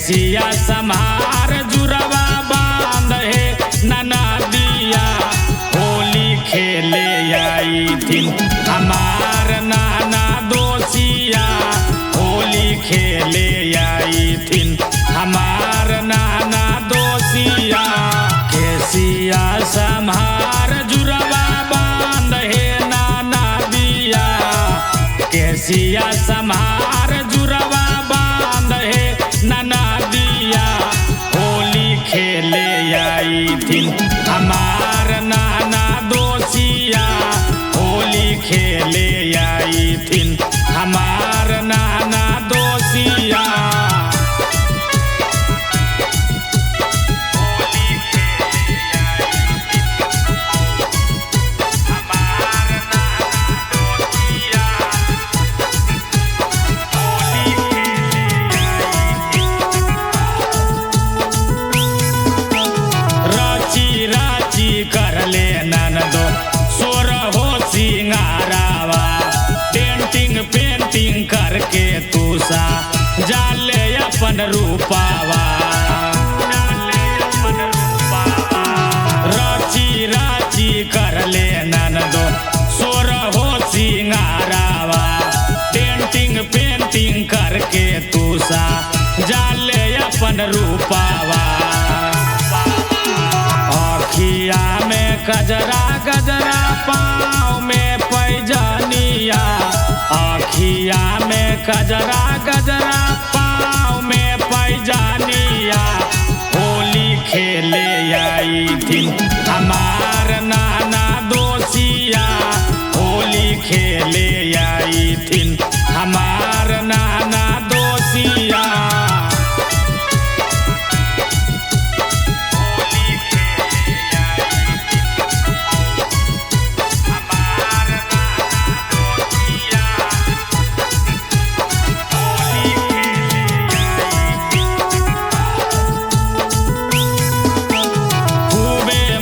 Cassia समार जुरवा बांध है ननदिया होली खेले आई थिन हमार नाना दोसिया होली खेले आई थिन हमार नाना दोसिया कैसिया समार जुरवा बांध है नाना दिया कैसिया समार जुरवा बांध है नाना दिया होली खेले आई थिन हमार नाना दोसिया होली खेले आई थिन हमार नाना दोसिया करले ननदो सोर हो सिंगारावा पेंटिंग पेंटिंग करके तूसा जाले अपन रूपावा राची राची करले ननदो सोर हो सिंगारावा पेंटिंग पेंटिंग करके तूसा जाले अपन रूपावा अखिया में गजरा गजरा पाँव में पैजनिया अखिया में गजरा गजरा पाँव में पैजनिया होली खेले आई थिन हमार नाना दोसिया होली खेले आई थिन हमार नाना दोसिया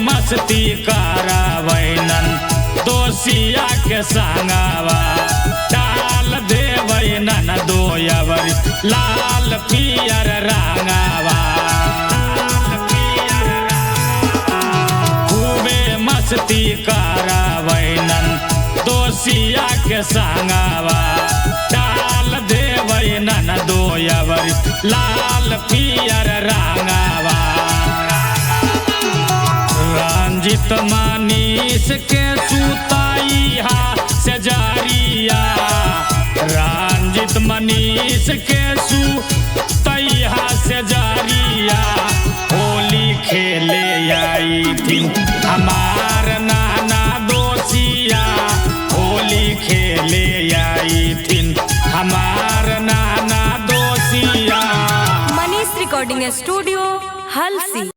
मस्ती करावैनन दोसिया के संगवा डाल देवैनन दोयवर लाल पियर रंगवा खूबे मस्ती करावैनन दोसिया के संगवा डाल देवैनन दोयवर लाल पियर रंगवा रंजित मनीष के सुताइहा से जारिया रंजित मनीष के सुताइहा से जारिया होली खेले आई थिन हमार नाना दोसिया होली खेले आई थिन हमार नाना दोसिया। Manish recording studio Halsi.